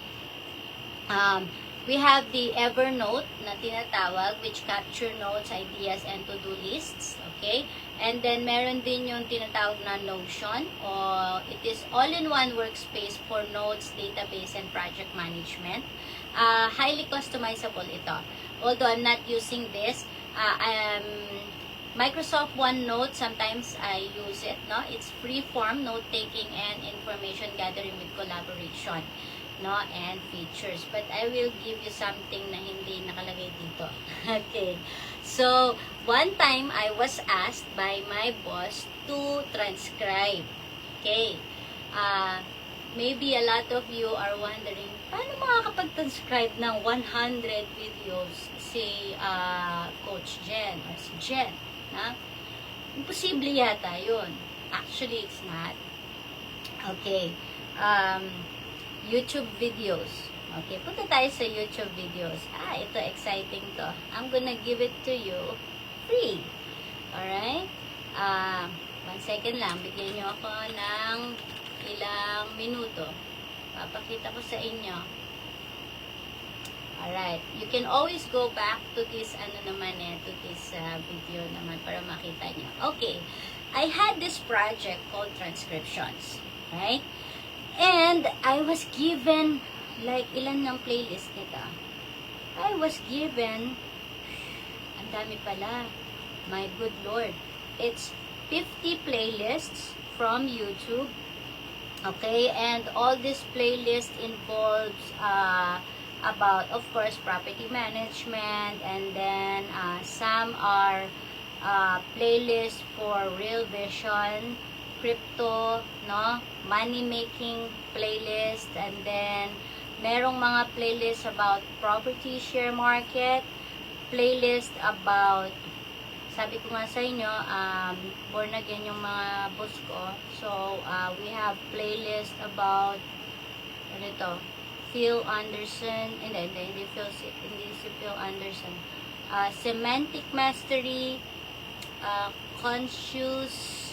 We have the Evernote na tinatawag, which capture notes, ideas, and to-do lists. Okay? And then, meron din yung tinatawag na Notion. It is all-in-one workspace for notes, database, and project management. Highly customizable ito. Although I'm not using this, Microsoft OneNote, sometimes I use it. No? It's free-form note-taking and information gathering with collaboration, no, and features. But I will give you something na hindi nakalagay dito. Okay. So, one time I was asked by my boss to transcribe. Okay. Maybe a lot of you are wondering, paano makakapag-transcribe ng 100 videos si Coach Jen or si Jen? Na? Imposible yata yun. Actually, it's not. Okay. YouTube videos. Okay, punta tayo sa YouTube videos. Ito, exciting to. I'm gonna give it to you free. Alright? 1 second lang. Bigyan nyo ako ng ilang minuto. Papakita ko sa inyo. Alright. You can always go back to this, to this video naman para makita nyo. Okay. I had this project called transcriptions. Right? And I was given, like, ilan ng playlist nito? I was given, ang dami pala. My good Lord. It's 50 playlists from YouTube. Okay? And all this playlist involves, about, of course, property management, and then some are playlists for Real Vision, crypto, no, money making playlist, and then merong mga playlists about property share market, playlist about, sabi ko nga sa inyo, born again yung mga boss ko, so we have playlist about Phil Anderson, hindi si Phil Anderson. Semantic Mastery, Conscious,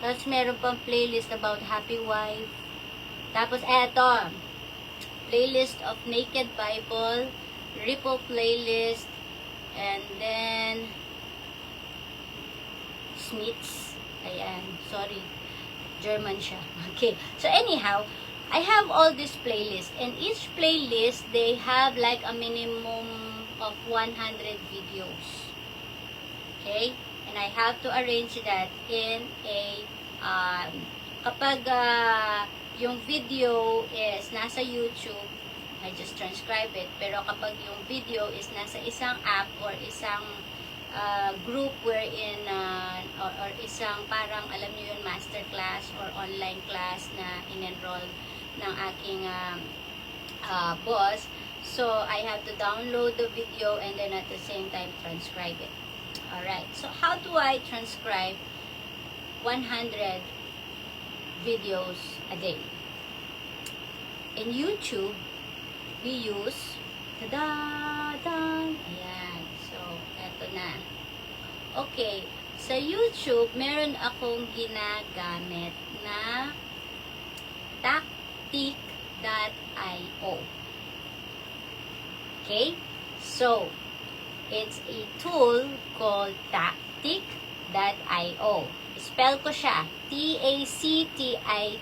Tapos meron pang playlist about Happy Wife. Tapos eto, playlist of Naked Bible, Ripple playlist, and then Smiths. Ayan, sorry. German siya. Okay. So anyhow, I have all these playlists, and each playlist, they have like a minimum of 100 videos. Okay? And I have to arrange that in a, kapag yung video is nasa YouTube, I just transcribe it. Pero kapag yung video is nasa isang app or isang group wherein or isang parang alam niyo yun, master class or online class na in-enroll ng aking boss, so I have to download the video and then at the same time transcribe it. Alright, so how do I transcribe 100 videos a day? In YouTube, we use ayan, so eto na. Okay, sa YouTube, meron akong ginagamit na Tactic.io. Okay, so it's a tool called Tactic.io. Spell ko siya, Tactic.io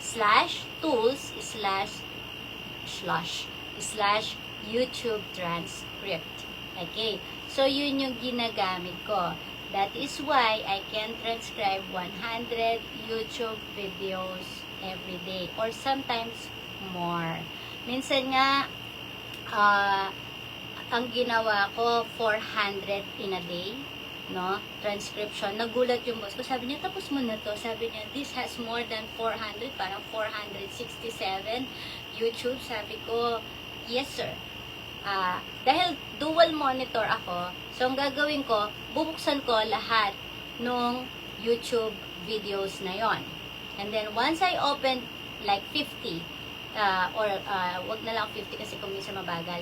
/tools/YouTube transcript. Okay, so yun yung ginagamit ko. That is why I can transcribe 100 YouTube videos every day or sometimes more. Minsan nga, ang ginawa ko 400 in a day, no, transcription. Nagulat yung boss ko, sabi niya, tapos mo na to. Sabi niya, this has more than 400, parang 467 YouTube. Sabi ko, yes sir. Dahil dual monitor ako, so ang gagawin ko, bubuksan ko lahat nung YouTube videos na yon. And then once I open like 50, wag na lang 50 kasi kung minsan mabagal,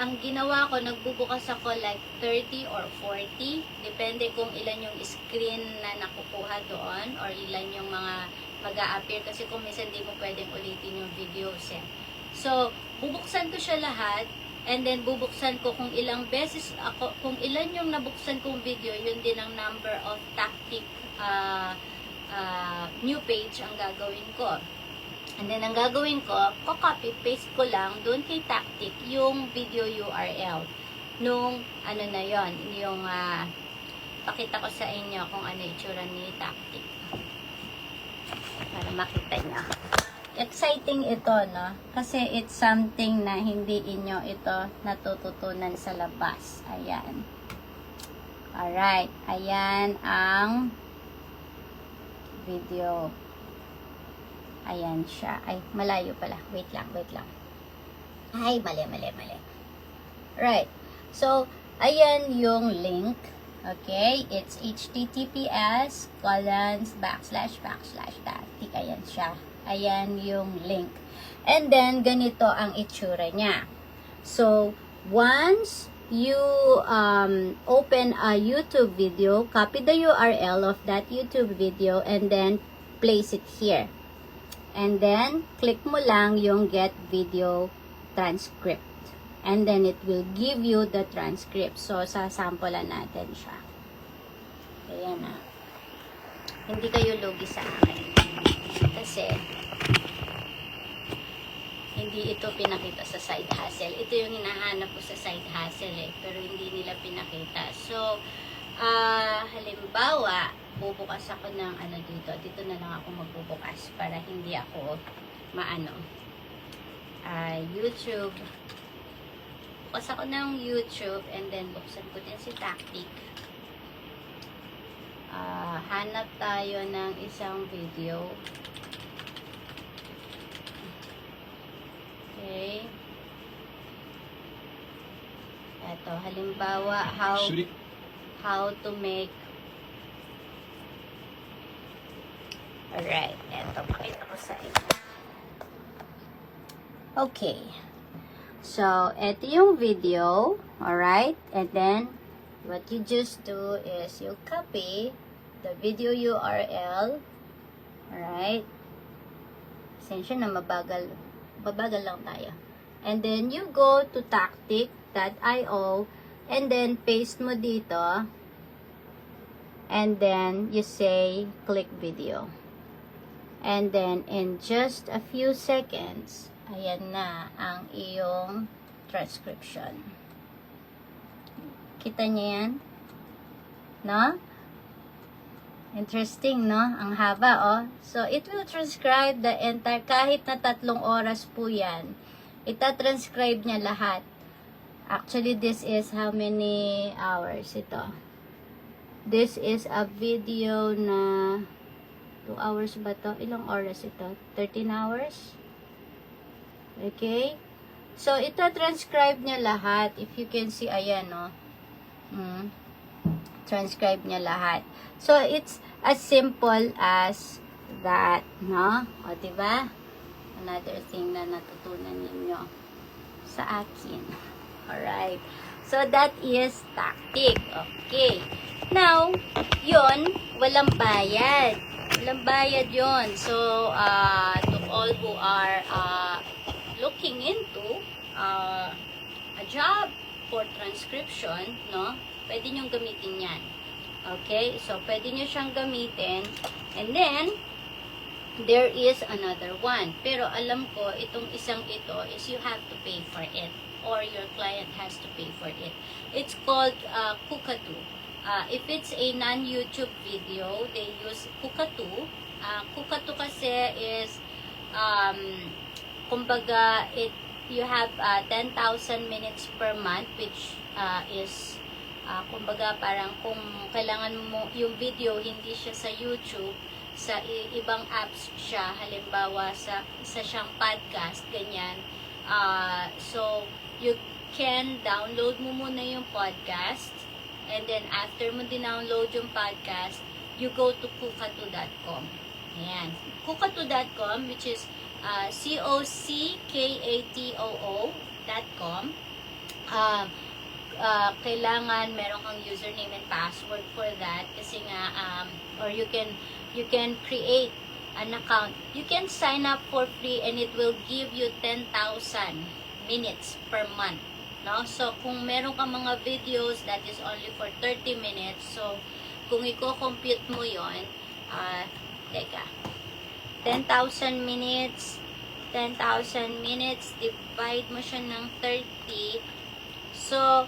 ang ginawa ko, nagbubukas ako like 30 or 40, depende kung ilan yung screen na nakukuha doon or ilan yung mga mag-a-appear kasi kung minsan di mo pwedeng ulitin yung videos eh. So, bubuksan ko siya lahat and then bubuksan ko kung ilang beses ako, kung ilan yung nabuksan kong video, yun din ang number of tactic new page ang gagawin ko. And then, ang gagawin ko, copy-paste ko lang doon kay tactic yung video URL. Nung, ano na yon yung, pakita ko sa inyo kung ano itsura ni tactic. Para makita nyo. Exciting ito, no? Kasi it's something na hindi inyo ito natututunan sa labas. Ayan. Alright. Ayan ang video. Ayan siya. Ay, malayo pala. Wait lang. Ay, mali. Right. So, ayan yung link. Okay? It's https://tactic. Ayan siya. Ayan yung link. And then, ganito ang itsura niya. So, once you open a YouTube video, copy the URL of that YouTube video and then place it here. And then, click mo lang yung get video transcript. And then, it will give you the transcript. So, sasampulan natin siya. Ayan na. Hindi kayo lugi sa akin. Kasi, hindi ito pinakita sa side hustle. Ito yung hinahanap ko sa side hustle eh. Pero hindi nila pinakita. So, halimbawa, bubukas ako ng ano dito. Dito na lang ako magbubukas para hindi ako YouTube. Bukas ako ng YouTube and then buksan ko din si tactic. Hanap tayo ng isang video. Okay. Ito, halimbawa, how to make. Alright, eto, pakita ko sa inyo. Okay. So, eto yung video. Alright, and then, what you just do is you copy the video URL. Alright. Sensya na mabagal lang tayo. And then, you go to tactic.io and then, paste mo dito. And then, you say, click video. And then, in just a few seconds, ayan na ang iyong transcription. Kita niyo yan? No? Interesting, no? Ang haba, oh. So, it will transcribe the entire, kahit na 3 oras po yan, ita-transcribe niya lahat. Actually, this is how many hours ito? This is a video na 2 hours ba to? Ilang oras ito? 13 hours? Okay? So, ita-transcribe niya lahat. If you can see, ayan, no? Transcribe niya lahat. So, it's as simple as that, no? O, diba? Another thing na natutunan ninyo sa akin. Alright. So, that is tactic. Okay. Now, yun, walang bayad. Walang bayad yun. So, to all who are looking into a job for transcription, no? Pwede nyo gamitin yan. Okay? So, pwede nyo siyang gamitin. And then, there is another one. Pero alam ko, itong isang ito is you have to pay for it. Or your client has to pay for it. It's called Cookatoo. If it's a non-YouTube video, they use Cookatoo. Cookatoo kasi is, kumbaga, you have 10,000 minutes per month, which is, kumbaga, parang kung kailangan mo yung video, hindi siya sa YouTube, sa ibang apps siya, halimbawa sa isa siyang podcast, ganyan. So, you can download mo muna yung podcast, and then after mo din-download yung podcast, you go to cookatoo.com. Ayan. Cookatoo.com, which is cookatoo.com. Kailangan meron kang username and password for that kasi nga or you can create an account, you can sign up for free and it will give you 10,000 minutes per month. No? So, kung meron ka mga videos that is only for 30 minutes, so, kung i-compute mo yon, teka, 10,000 minutes, 10,000 minutes, divide mo siya ng 30, so,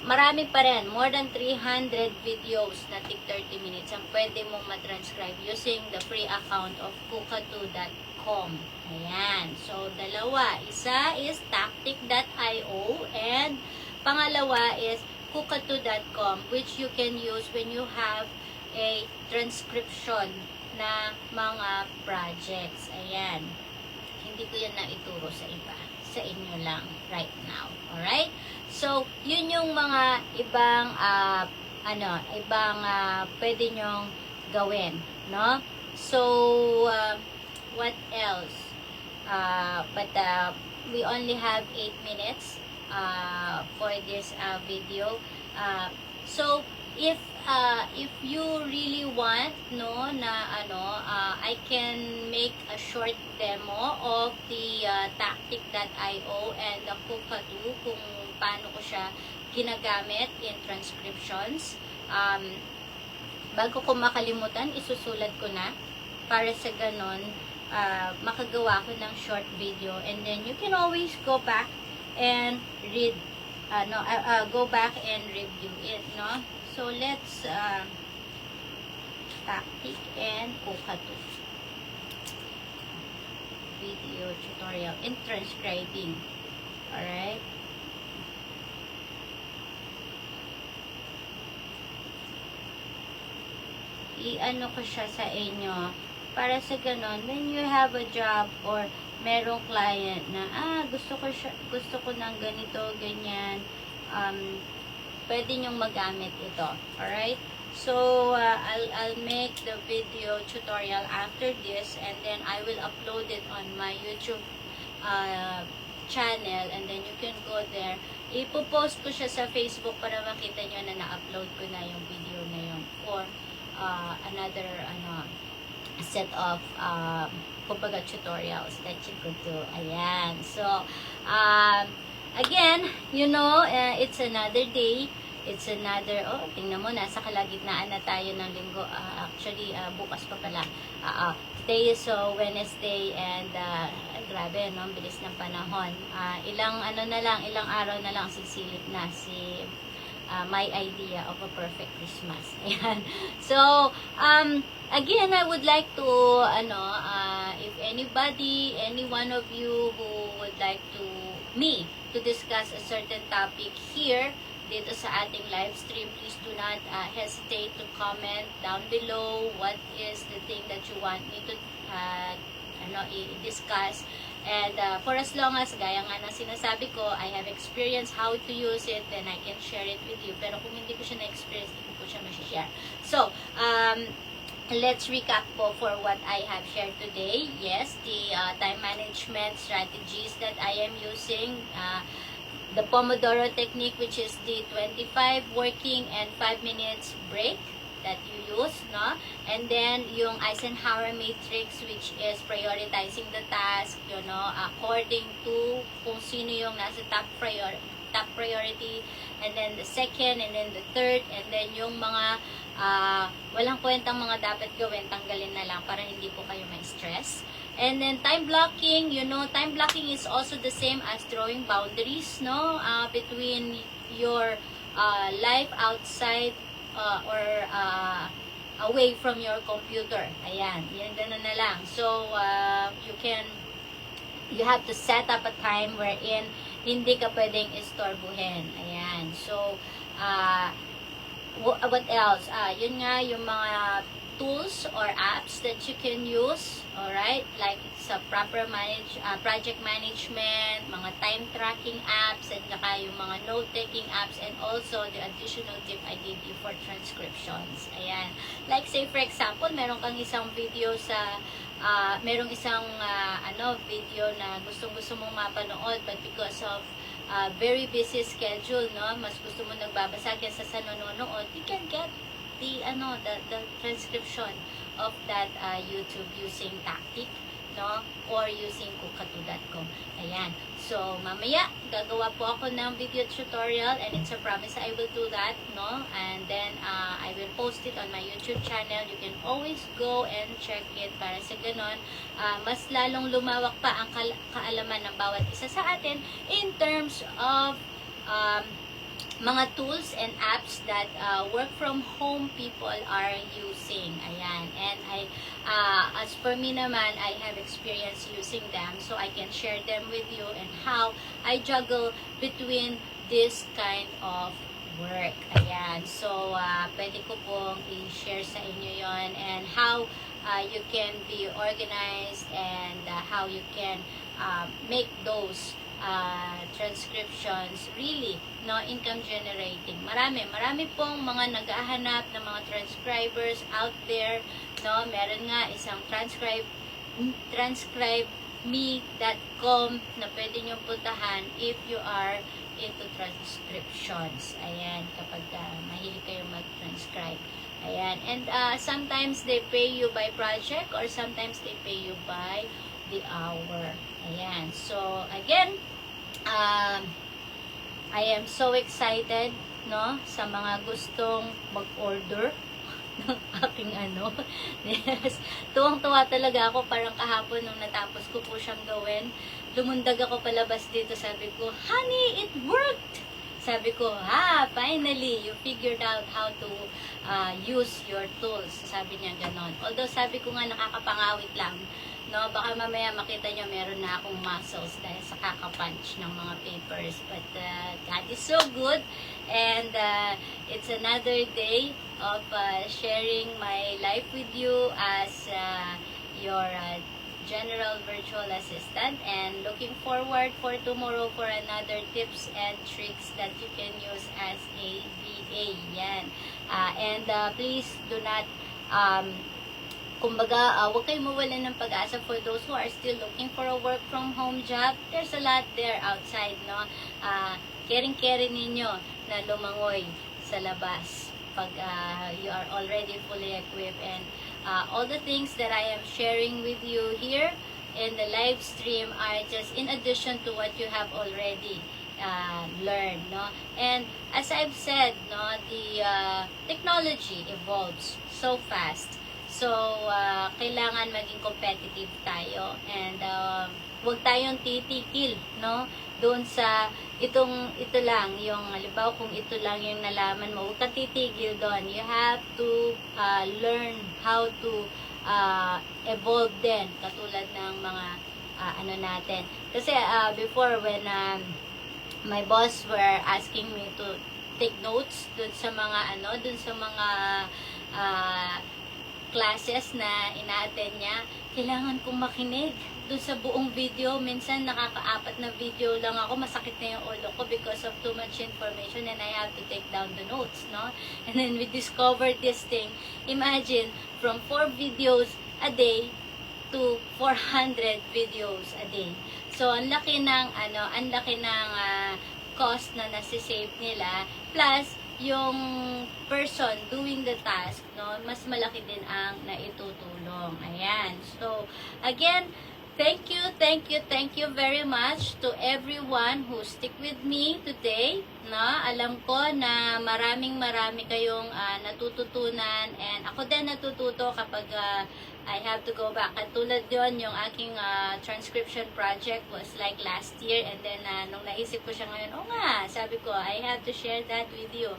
marami pa rin, more than 300 videos na tig 30 minutes ang pwede mong matranscribe using the free account of Kuka2.com. Ayan. So, dalawa. Isa is tactic.io and pangalawa is Kuka2.com, which you can use when you have a transcription na mga projects. Ayan. Hindi ko yan naituro sa iba. Sa inyo lang right now. Alright? So, yun yung mga ibang pwede nyong gawin, no? So, what else? We only have 8 minutes for this video. So, if you really want, no, I can make a short demo of the tactic.io and the Kuka2 kung paano ko siya ginagamit in transcriptions. Bago ko makalimutan, isusulat ko na para sa ganon, makagawa ko ng short video, and then you can always go back and read, go back and review it, no? So, let's tactic and Kuka2 video tutorial in transcribing. Alright? I-ano ko siya sa inyo para sa ganon, when you have a job or merong client na gusto ko ng ganito, ganyan, pwede nyong magamit ito. Alright? So, I'll make the video tutorial after this, and then I will upload it on my YouTube channel, and then you can go there. Ipopost ko siya sa Facebook para makita nyo na na-upload ko na yung video na yun for another set of kumbaga tutorials that you could do. Ayan. So, again, it's another day. It's another, tingnan mo, nasa kalagitnaan na tayo ng linggo. Actually, bukas pa pala. Today is Wednesday, and grabe, no? Bilis ng panahon. Ilang araw na lang sisilip na si my idea of a perfect Christmas. Ayan. So, again, I would like to, if any one of you who would like to discuss a certain topic here, dito sa ating live stream, please do not hesitate to comment down below what is the thing that you want me to i-discuss. And for as long as, gaya nga ng sinasabi ko, I have experienced how to use it, then I can share it with you. Pero kung hindi ko siya na-experience, hindi ko siya ma-share. So, let's recap po for what I have shared today. Yes, the time management strategies that I am using, the Pomodoro technique, which is the 25 working and 5 minutes break that you use, no? And then yung Eisenhower matrix, which is prioritizing the task, according to kung sino yung nasa top priority, and then the second, and then the third, and then yung mga walang kwentang mga dapat gawin, tanggalin na lang para hindi po kayo may stress. And then time blocking, time blocking is also the same as drawing boundaries, no? Between your life outside or away from your computer. Ayan, yan na lang. So, you have to set up a time wherein hindi ka pwedeng istorbuhin. Ayan. So, what else? Yun nga, yung mga tools or apps that you can use, alright, like sa proper project management, mga time tracking apps, and saka yung mga note-taking apps, and also the additional tip I gave you for transcriptions. Ayan. Like say for example, meron kang isang video sa merong isang video na gustong-gusto mong mapanood, but because of very busy schedule, no, mas gusto mo nagbabasa kaysa sa nanonood, you can get the transcription of that YouTube using tactic, no? Or using kukatu.com. Ayan. So, mamaya, gagawa po ako ng video tutorial and it's a promise I will do that, no? And then, I will post it on my YouTube channel. You can always go and check it para sa ganon, mas lalong lumawak pa ang kaalaman ng bawat isa sa atin in terms of mga tools and apps that work from home people are using. Ayan. And as for me naman, I have experience using them, so I can share them with you and how I juggle between this kind of work. Ayan. So, pwede ko pong i-share sa inyo yon and how you can be organized and how you can make those transcriptions really, no, income generating. Marami pong mga naghahanap ng mga transcribers out there, no. Meron nga isang transcribeme.com na pwede nyo puntahan if you are into transcriptions. Ayan, kapag mahilig kayo mag-transcribe. Ayan, and sometimes they pay you by project or sometimes they pay you by the hour. Ayan. So, again, I am so excited, no, sa mga gustong mag-order ng aking Yes. Tuwang-tuwa talaga ako. Parang kahapon nung natapos ko po siyang gawin, lumundag ako palabas dito. Sabi ko, honey, it worked! Sabi ko, finally, you figured out how to use your tools. Sabi niya ganon. Although sabi ko nga nakakapangawit lang, no, baka mamaya makita nyo meron na akong muscles dahil sa kakapunch ng mga papers. But God is so good, and it's another day of sharing my life with you as your general virtual assistant, and looking forward for tomorrow for another tips and tricks that you can use as a VA. Yan. And please do not kumbaga, huwag kayo mawalan ng pag-asa for those who are still looking for a work from home job. There's a lot there outside, no? Caring-caring ninyo na lumangoy sa labas pag you are already fully equipped, and all the things that I am sharing with you here in the live stream are just in addition to what you have already learned, no? And as I've said, no, the technology evolves so fast. So, kailangan maging competitive tayo, and huwag tayong titikil, no? Doon sa ito lang, yung halimbawa kung ito lang yung nalaman mo, huwag ka titigil doon. You have to learn how to evolve din, katulad ng mga natin. Kasi before, when my boss were asking me to take notes doon sa mga classes na ina-attend niya, kailangan kong makinig doon sa buong video. Minsan nakaka-4 na video lang ako, masakit na yung ulo ko because of too much information, and I have to take down the notes, no? And then we discovered this thing. Imagine, from 4 videos a day to 400 videos a day. So, ang laki ng cost na nasi-save nila, plus yung person doing the task, no, mas malaki din ang naitutulong. Ayan. So, again, thank you very much to everyone who stick with me today. No? Alam ko na marami kayong natututunan, and ako din natututo kapag I have to go back. At tulad yon, yung aking transcription project was like last year, and then nung naisip ko siya ngayon, sabi ko, I have to share that with you.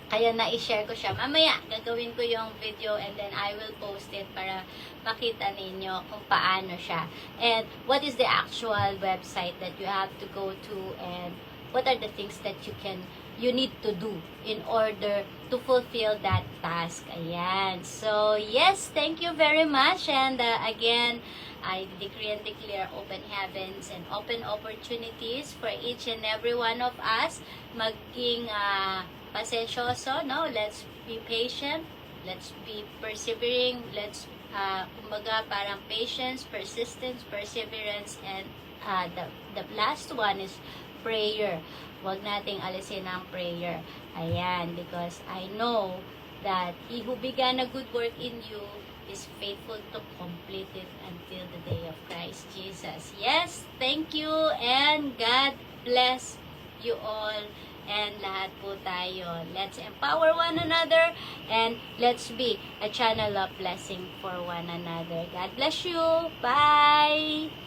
Kaya na-share ko siya. Mamaya, gagawin ko yung video, and then I will post it para makita ninyo kung paano siya. And what is the actual website that you have to go to, and what are the things that you need to do in order to fulfill that task. Ayan. So, yes, thank you very much. And again, I decree and declare open heavens and open opportunities for each and every one of us. Maging pasensyoso, no? Let's be patient. Let's be persevering. Let's, kumbaga, parang patience, persistence, perseverance, and the last one is prayer. Huwag nating alisin ang prayer. Ayan, because I know that He who began a good work in you is faithful to complete it until the day of Christ Jesus. Yes, thank you, and God bless you all. And lahat po tayo, let's empower one another and let's be a channel of blessing for one another. God bless you. Bye!